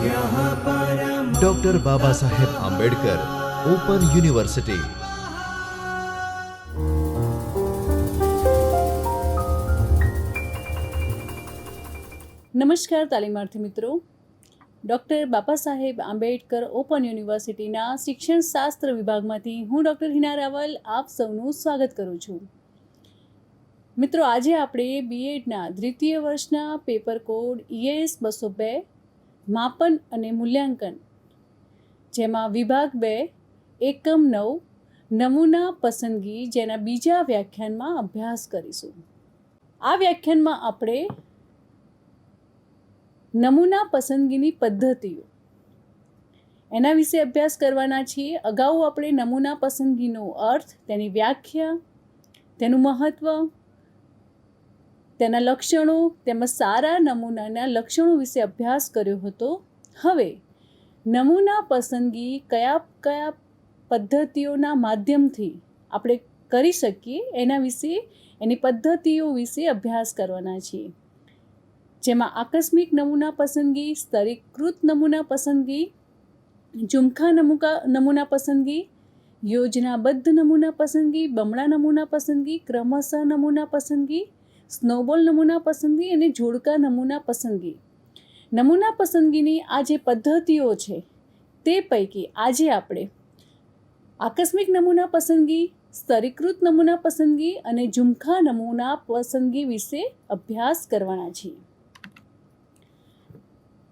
Doctor Baba Saheb Ambedkar open university. નમસ્કાર તાલીમાર્થી મિત્રો, doctor Baba Saheb Ambedkar open યુનિવર્સિટીના શિક્ષણશાસ્ત્ર વિભાગમાંથી હું ડૉક્ટર હિના રાવલ આપ સૌનું સ્વાગત કરું છું. મિત્રો, આજે આપણે બીએડના દ્વિતીય વર્ષના પેપર કોડ ES 202 માપન અને મૂલ્યાંકન, જેમાં વિભાગ 2 એકમ 9 નમૂના પસંદગી, જેના બીજા વ્યાખ્યાનમાં અભ્યાસ કરીશું. આ વ્યાખ્યાનમાં આપણે નમૂના પસંદગીની પદ્ધતિઓ એના વિશે અભ્યાસ કરવાના છીએ. અગાઉ આપણે નમૂના પસંદગીનો અર્થ, તેની વ્યાખ્યા, તેનું મહત્ત્વ, તેના લક્ષણો તેમજ સારા નમૂનાના લક્ષણો વિશે અભ્યાસ કર્યો હતો. હવે નમૂના પસંદગી કયા કયા પદ્ધતિઓના માધ્યમથી આપણે કરી શકીએ એના વિશે, એની પદ્ધતિઓ વિશે અભ્યાસ કરવાના છીએ, જેમાં આકસ્મિક નમૂના પસંદગી, સ્તરીકૃત નમૂના પસંદગી, ઝુમખા નમૂના પસંદગી, યોજનાબદ્ધ નમૂના પસંદગી, બમણા નમૂના પસંદગી, ક્રમશઃ નમૂના પસંદગી, સ્નોબોલ નમૂના પસંદગી અને જોડકા નમૂના પસંદગી. નમૂના પસંદગીની આ જે પદ્ધતિઓ છે તે પૈકી આજે આપણે આકસ્મિક નમૂના પસંદગી, સ્તરીકૃત નમૂના પસંદગી અને ઝુમખા નમૂના પસંદગી વિશે અભ્યાસ કરવાના છીએ.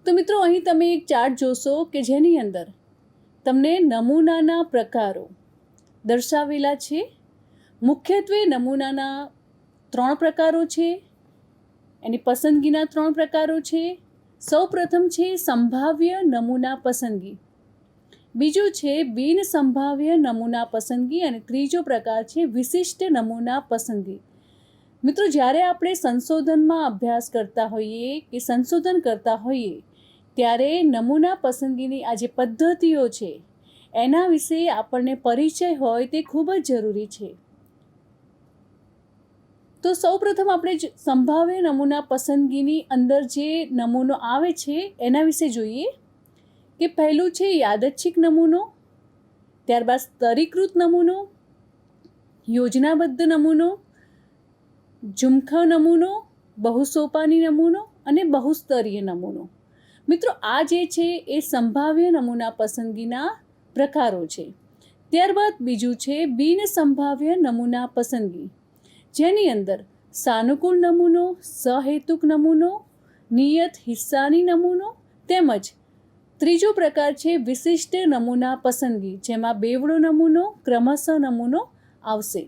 તો મિત્રો, અહીં તમે એક ચાર્ટ જોશો કે જેની અંદર તમને નમૂનાના પ્રકારો દર્શાવેલા છે. મુખ્યત્વે નમૂનાના 3 પ્રકારો છે, એની પસંદગીના 3 પ્રકારો છે. સૌ પ્રથમ છે સંભાવ્ય નમૂના પસંદગી, બીજું છે બિન સંભાવ્ય નમૂના પસંદગી અને ત્રીજો પ્રકાર છે વિશિષ્ટ નમૂના પસંદગી. મિત્રો, જ્યારે આપણે સંશોધનમાં અભ્યાસ કરતા હોઈએ કે સંશોધન કરતા હોઈએ ત્યારે નમૂના પસંદગીની આ જે પદ્ધતિઓ છે એના વિશે આપણને પરિચય હોય તે ખૂબ જ જરૂરી છે. તો સૌપ્રથમ આપણે સંભાવ્ય નમૂના પસંદગીની અંદર જે નમૂનો આવે છે એના વિશે જોઈએ કે પહેલું છે યાદચ્છિક નમૂનો, ત્યારબાદ સ્તરીકૃત નમૂનો, યોજનાબદ્ધ નમૂનો, ઝુમખા નમૂનો, બહુસોપાની નમૂનો અને બહુસ્તરીય નમૂનો. મિત્રો, આ જે છે એ સંભાવ્ય નમૂના પસંદગીના પ્રકારો છે. ત્યારબાદ બીજું છે બિન સંભાવ્ય નમૂના પસંદગી, જેની અંદર સાનુકૂળ નમૂનો, સહેતુક નમૂનો, નિયત હિસ્સાની નમૂનો તેમજ ત્રીજો પ્રકાર છે વિશિષ્ટ નમૂના પસંદગી, જેમાં બેવડો નમૂનો, ક્રમશઃ નમૂનો આવશે.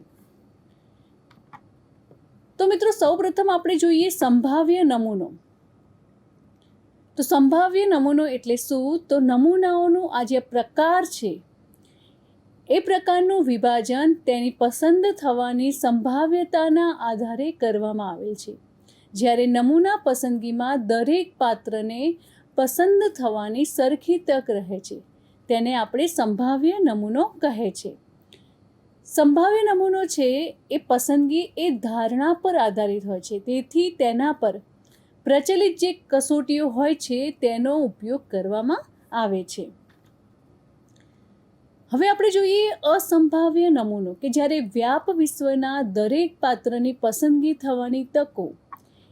તો મિત્રો, સૌપ્રથમ આપણે જોઈએ સંભાવ્ય નમૂનો. તો સંભાવ્ય નમૂનો એટલે શું? તો નમૂનાઓનો આ જે પ્રકાર છે એ પ્રકારનું વિભાજન તેની પસંદ થવાની સંભાવ્યતાના આધારે કરવામાં આવે છે. જ્યારે નમૂના પસંદગીમાં દરેક પાત્રને પસંદ થવાની સરખી તક રહે છે, તેને આપણે સંભાવ્ય નમૂનો કહે છે. સંભાવ્ય નમૂનો છે એ પસંદગી એ ધારણા પર આધારિત હોય છે, તેથી તેના પર પ્રચલિત જે કસોટીઓ હોય છે તેનો ઉપયોગ કરવામાં આવે છે. હવે આપણે જોઈએ અસંભાવ્ય નમૂનો, કે જ્યારે વ્યાપ વિશ્વના દરેક પાત્રની પસંદગી થવાની તકો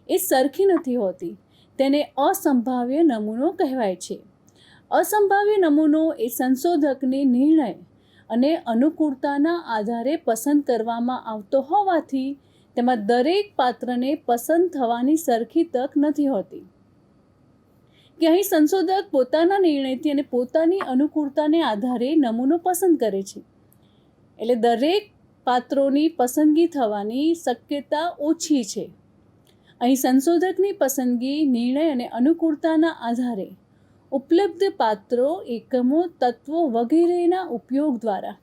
એ સરખી નથી હોતી, તેને અસંભાવ્ય નમૂનો કહેવાય છે. અસંભાવ્ય નમૂનો એ સંશોધકને નિર્ણય અને અનુકૂળતાના આધારે પસંદ કરવામાં આવતો હોવાથી તેમાં દરેક પાત્રને પસંદ થવાની સરખી તક નથી હોતી. કે અહીં સંશોધક પોતાના નિર્ણયથી અને પોતાની અનુકૂળતાને આધારે નમૂનો પસંદ કરે છે, એટલે દરેક પાત્રોની પસંદગી થવાની શક્યતા ઓછી છે. અહીં સંશોધકની પસંદગી નિર્ણય અને અનુકૂળતાના આધારે ઉપલબ્ધ પાત્રો, એકમો, તત્વો વગેરેના ઉપયોગ દ્વારા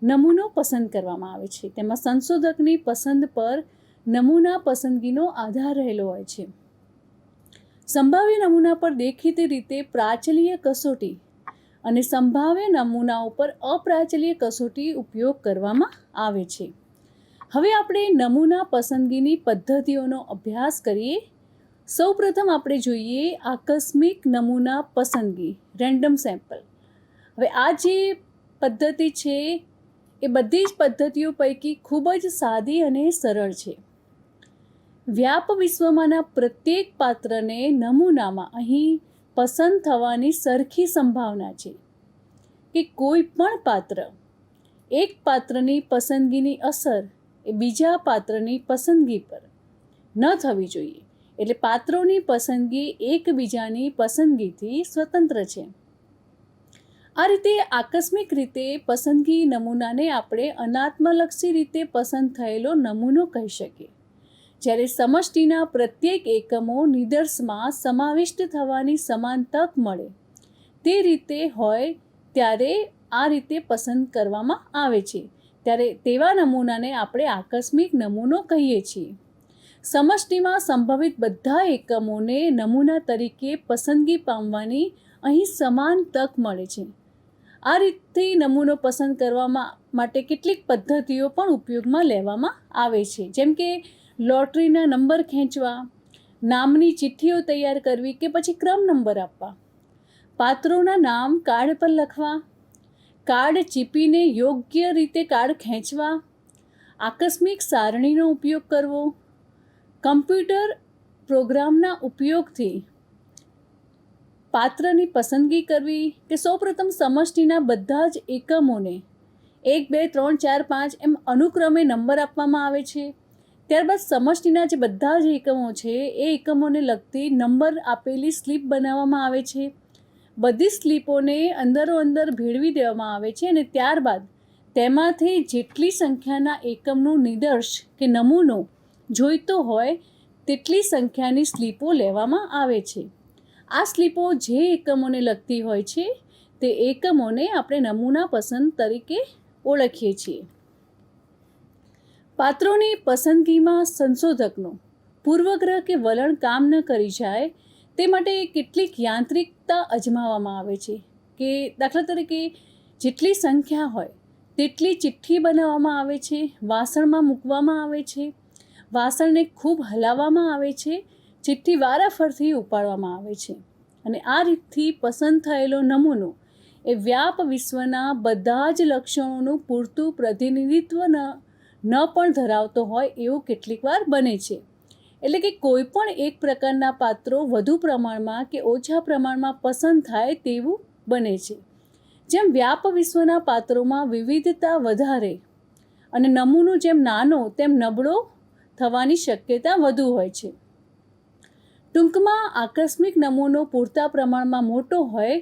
નમૂનો પસંદ કરવામાં આવે છે. તેમાં સંશોધકની પસંદ પર નમૂના પસંદગીનો આધાર રહેલો હોય છે. સંભાવ્ય નમૂના પર દેખીતી રીતે પ્રાચલીય કસોટી અને સંભાવ્ય નમૂનાઓ પર અપ્રાચલીય કસોટી ઉપયોગ કરવામાં આવે છે. હવે આપણે નમૂના પસંદગીની પદ્ધતિઓનો અભ્યાસ કરીએ. સૌપ્રથમ આપણે જોઈએ આકસ્મિક નમૂના પસંદગી, રેન્ડમ સેમ્પલ. હવે આ જે પદ્ધતિ છે એ બધી જ પદ્ધતિઓ પૈકી ખૂબ જ સાદી અને સરળ છે. વ્યાપ વિશ્વમાંના પ્રત્યેક પાત્રને નમૂનામાં અહીં પસંદ થવાની સરખી સંભાવના છે કે કોઈ પણ પાત્ર, એક પાત્રની પસંદગીની અસર એ બીજા પાત્રની પસંદગી પર ન થવી જોઈએ. એટલે પાત્રોની પસંદગી એકબીજાની પસંદગીથી સ્વતંત્ર છે. આ રીતે આકસ્મિક રીતે પસંદગી નમૂનાને આપણે અનાત્મલક્ષી રીતે પસંદ થયેલો નમૂનો કહી શકીએ. જ્યારે સમષ્ટિના પ્રત્યેક એકમો નિદર્શમાં સમાવિષ્ટ થવાની સમાન તક મળે તે રીતે હોય ત્યારે આ રીતે પસંદ કરવામાં આવે છે. ત્યારે તેવા નમૂનાને આપણે આકસ્મિક નમૂનો કહીએ છીએ. સમષ્ટિમાં સંભવિત બધા એકમોને નમૂના તરીકે પસંદગી પામવાની અહીં સમાન તક મળે છે. આ રીતે નમૂનો પસંદ કરવા માટે કેટલીક પદ્ધતિઓ પણ ઉપયોગમાં લેવામાં આવે છે, જેમ કે લોટરીના નંબર ખેંચવા, નામની ચિઠ્ઠીઓ તૈયાર કરવી કે પછી ક્રમ નંબર આપવા, પાત્રોના નામ કાર્ડ પર લખવા, કાર્ડ ચીપીને યોગ્ય રીતે કાર્ડ ખેંચવા, આકસ્મિક સારણીનો ઉપયોગ કરવો, કમ્પ્યુટર પ્રોગ્રામના ઉપયોગથી પાત્રની પસંદગી કરવી કે સૌપ્રથમ સમષ્ટિના બધા જ એકમોને 1, 2, 3, 4, 5 એમ અનુક્રમે નંબર આપવામાં આવે છે. ત્યારબાદ સમષ્ટિના જે બધા જ એકમો છે એ એકમોને લગતી નંબર આપેલી સ્લીપ બનાવવામાં આવે છે. બધી સ્લીપોને અંદરો-અંદર ભેળવી દેવામાં આવે છે અને ત્યારબાદ તેમાંથી જેટલી સંખ્યાના એકમનું નિદર્શ કે નમૂનો જોઈતો હોય તેટલી સંખ્યાની સ્લીપો લેવામાં આવે છે. આ સ્લીપો જે એકમોને લગતી હોય છે તે એકમોને આપણે નમૂના પસંદ તરીકે ઓળખીએ છીએ. પાત્રોની પસંદગીમાં સંશોધકનો પૂર્વગ્રહ કે વલણ કામ ન કરી જાય તે માટે કેટલીક યાંત્રિકતા અજમાવવામાં આવે છે કે દાખલા તરીકે જેટલી સંખ્યા હોય તેટલી ચિઠ્ઠી બનાવવામાં આવે છે, વાસણમાં મૂકવામાં આવે છે, વાસણને ખૂબ હલાવવામાં આવે છે, ચિઠ્ઠી વારાફરતી ઉપાડવામાં આવે છે અને આ રીતથી પસંદ થયેલો નમૂનો એ વ્યાપ વિશ્વના બધા જ લક્ષણોનું પૂરતું પ્રતિનિધિત્વ ન પણ ધરાવતો હોય એવું કેટલીક વાર બને છે. એટલે કે કોઈ પણ એક પ્રકારના પાત્રો વધુ પ્રમાણમાં કે ઓછા પ્રમાણમાં પસંદ થાય તેવું બને છે. જેમ વ્યાપ વિશ્વના પાત્રોમાં વિવિધતા વધારે અને નમૂનો જેમ નાનો તેમ નબળો થવાની શક્યતા વધુ હોય છે. ટૂંકમાં આકસ્મિક નમૂનો પૂરતા પ્રમાણમાં મોટો હોય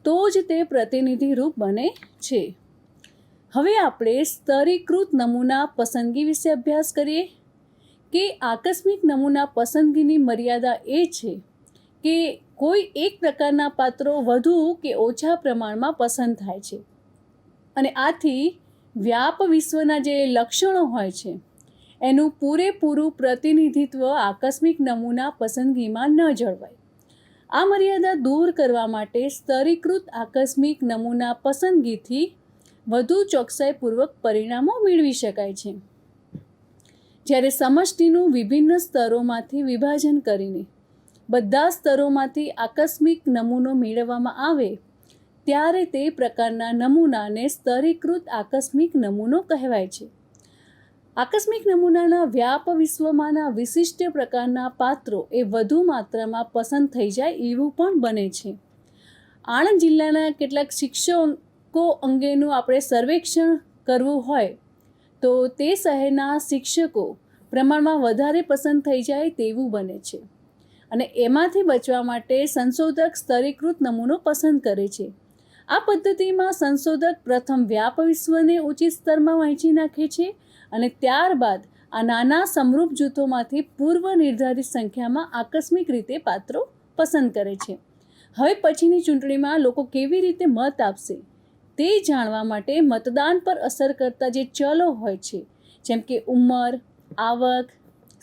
તો જ તે પ્રતિનિધિરૂપ બને છે. હવે આપણે સ્તરીકૃત નમૂના પસંદગી વિશે અભ્યાસ કરીએ કે આકસ્મિક નમૂના પસંદગીની મર્યાદા એ છે કે કોઈ એક પ્રકારના પાત્રો વધુ કે ઓછા પ્રમાણમાં પસંદ થાય છે અને આથી વ્યાપ વિશ્વના જે લક્ષણો હોય છે એનું પૂરેપૂરું પ્રતિનિધિત્વ આકસ્મિક નમૂના પસંદગીમાં ન જળવાય. આ મર્યાદા દૂર કરવા માટે સ્તરીકૃત આકસ્મિક નમૂના પસંદગીથી વધુ ચોકસાઈપૂર્વક પરિણામો મેળવી શકાય છે. જ્યારે સમષ્ટિનું વિભિન્ન સ્તરોમાંથી વિભાજન કરીને બધા સ્તરોમાંથી આકસ્મિક નમૂનો મેળવવામાં આવે ત્યારે તે પ્રકારના નમૂનાને સ્તરીકૃત આકસ્મિક નમૂનો કહેવાય છે. આકસ્મિક નમૂનાના વ્યાપ વિશ્વમાંના વિશિષ્ટ પ્રકારના પાત્રો એ વધુ માત્રામાં પસંદ થઈ જાય એવું પણ બને છે. આણંદ જિલ્લાના કેટલાક શિક્ષકો અંગેનું આપણે સર્વેક્ષણ કરવું હોય તો તે શહેરના શિક્ષકો પ્રમાણમાં વધારે પસંદ થઈ જાય તેવું બને છે અને એમાંથી બચવા માટે સંશોધક સ્તરીકૃત નમૂનો પસંદ કરે છે. આ પદ્ધતિમાં સંશોધક પ્રથમ વ્યાપ વિશ્વને ઉચિત સ્તરમાં વહેંચી નાખે છે અને ત્યારબાદ આ નાના સમરૂપ જૂથોમાંથી પૂર્વ નિર્ધારિત સંખ્યામાં આકસ્મિક રીતે પાત્રો પસંદ કરે છે. હવે પછીની ચૂંટણીમાં લોકો કેવી રીતે મત આપશે તે જાણવા માટે મતદાન પર અસર કરતા જે ચલો હોય છે જેમ કે ઉંમર, આવક,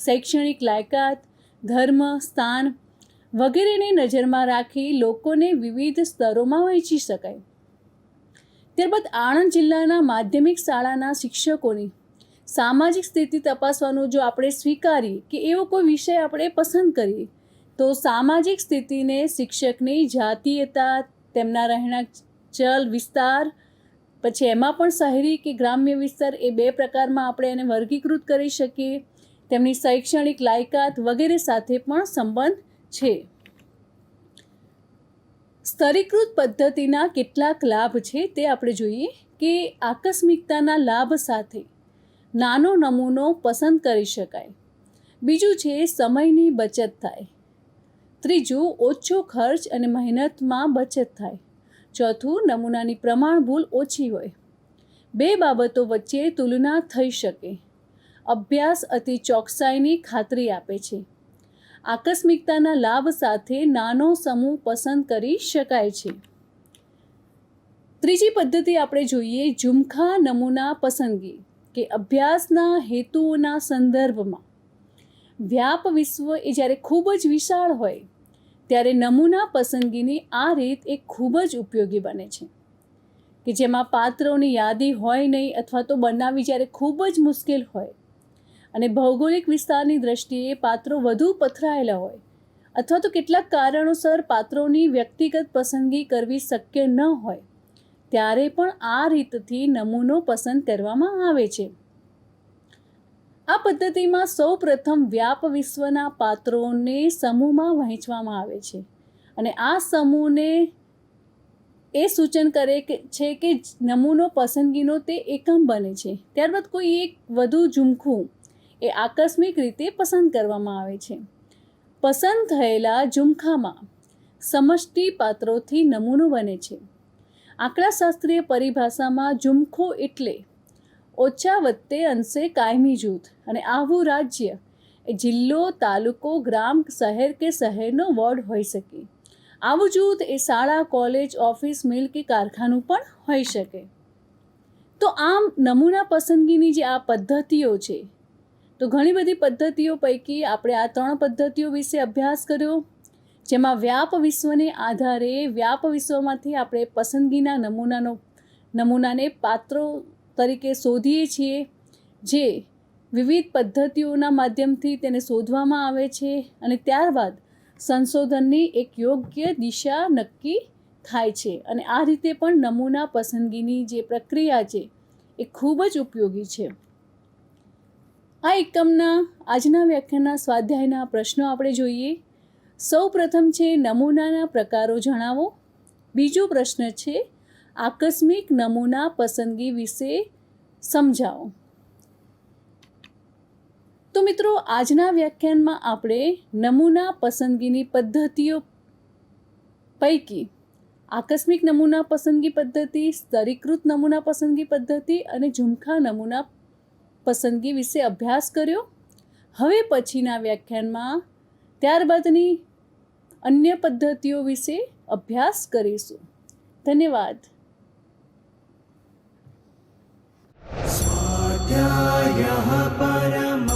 શૈક્ષણિક લાયકાત, ધર્મ, સ્થાન વગેરેને નજરમાં રાખી લોકોને વિવિધ સ્તરોમાં વહેંચી શકાય. ત્યારબાદ આણંદ જિલ્લાના માધ્યમિક શાળાના શિક્ષકોની સામાજિક સ્થિતિ તપાસવાનું જો આપણે સ્વીકારીએ કે એવો કોઈ વિષય આપણે પસંદ કરીએ તો સામાજિક સ્થિતિને શિક્ષકની જાતીયતા, તેમના રહેણાંક ચલ વિસ્તાર, પછી એમાં પણ શહેરી કે ગ્રામ્ય વિસ્તાર, એ બે પ્રકારમાં આપણે એને વર્ગીકૃત કરી શકીએ. તેમની શૈક્ષણિક લાયકાત વગેરે સાથે પણ સંબંધ છે. સ્તરીકૃત પદ્ધતિના કેટલાક લાભ છે તે આપણે જોઈએ કે આકસ્મિકતાના લાભ સાથે નાનો નમૂનો પસંદ કરી શકાય. બીજું છે સમયની બચત થાય. ત્રીજું ઓછો ખર્ચ અને મહેનતમાં બચત થાય. ચોથું નમૂનાની પ્રમાણ ભૂલ ઓછી હોય. બે બાબતો વચ્ચે તુલના થઈ શકે. અભ્યાસ અતિ ચોકસાઈની ખાતરી આપે છે. આકસ્મિકતાના લાભ સાથે નાનો સમૂહ પસંદ કરી શકાય છે. ત્રીજી પદ્ધતિ આપણે જોઈએ ઝુમખા નમૂના પસંદગી કે અભ્યાસના હેતુઓના સંદર્ભમાં વ્યાપ વિશ્વ એ જ્યારે ખૂબ જ વિશાળ હોય ત્યારે નમૂના પસંદગીની આ રીત એ ખૂબ જ ઉપયોગી બને છે કે જેમાં પાત્રોની યાદી હોય નહીં અથવા તો બનાવવી જ્યારે ખૂબ જ મુશ્કેલ હોય અને ભૌગોલિક વિસ્તારની દ્રષ્ટિએ પાત્રો વધુ પથરાયેલા હોય અથવા તો કેટલાક કારણોસર પાત્રોની વ્યક્તિગત પસંદગી કરવી શક્ય ન હોય ત્યારે પણ આ રીતથી નમૂનો પસંદ કરવામાં આવે છે. આ પદ્ધતિમાં સૌપ્રથમ વ્યાપ વિશ્વના પાત્રોને સમૂહમાં વહેંચવામાં આવે છે અને આ સમૂહને એ સૂચન કરે છે કે નમૂનો પસંદગીનો તે એકમ બને છે. ત્યારબાદ કોઈ એક વધુ ઝુમખું એ આકસ્મિક રીતે પસંદ કરવામાં આવે છે. પસંદ થયેલા ઝુમખામાં સમષ્ટિ પાત્રોથી નમૂનો બને છે. આંકડાશાસ્ત્રીય પરિભાષામાં ઝુમખો એટલે ઓછા વત્તે અંશે કાયમી જૂથ અને આવું રાજ્ય એ જિલ્લો, તાલુકો, ગ્રામ, શહેર કે શહેરનો વોર્ડ હોઈ શકે. આવું જૂથ એ શાળા, કોલેજ, ઓફિસ, મિલ કે કારખાનું પણ હોઈ શકે. તો આમ નમૂના પસંદગીની જે આ પદ્ધતિઓ છે તો ઘણી બધી પદ્ધતિઓ પૈકી આપણે આ 3 પદ્ધતિઓ વિશે અભ્યાસ કર્યો જેમાં વ્યાપ વિશ્વને આધારે વ્યાપ વિશ્વમાંથી આપણે પસંદગીના નમૂનાને પાત્રો તરીકે શોધીએ છીએ જે વિવિધ પદ્ધતિઓના માધ્યમથી તેને શોધવામાં આવે છે અને ત્યારબાદ સંશોધનની એક યોગ્ય દિશા નક્કી થાય છે અને આ રીતે પણ નમૂના પસંદગીની જે પ્રક્રિયા છે એ ખૂબ જ ઉપયોગી છે. આ એકમના આજના વ્યાખ્યાનના સ્વાધ્યાયના પ્રશ્નો આપણે જોઈએ. સૌ પ્રથમ છે નમૂનાના પ્રકારો જણાવો. બીજો પ્રશ્ન છે આકસ્મિક નમૂના પસંદગી વિશે સમજાવો. તો મિત્રો આજના વ્યાખ્યાનમાં આપણે નમૂના પસંદગીની પદ્ધતિઓ પૈકી આકસ્મિક નમૂના પસંદગી પદ્ધતિ, સ્તરીકૃત નમૂના પસંદગી પદ્ધતિ અને ઝુમખા નમૂના પસંદગી વિશે અભ્યાસ કર્યો. હવે પછીના વ્યાખ્યાનમાં ત્યારબાદની અન્ય પદ્ધતિઓ વિશે અભ્યાસ કરીશું. ધન્યવાદ. स्वाध्यायः परमः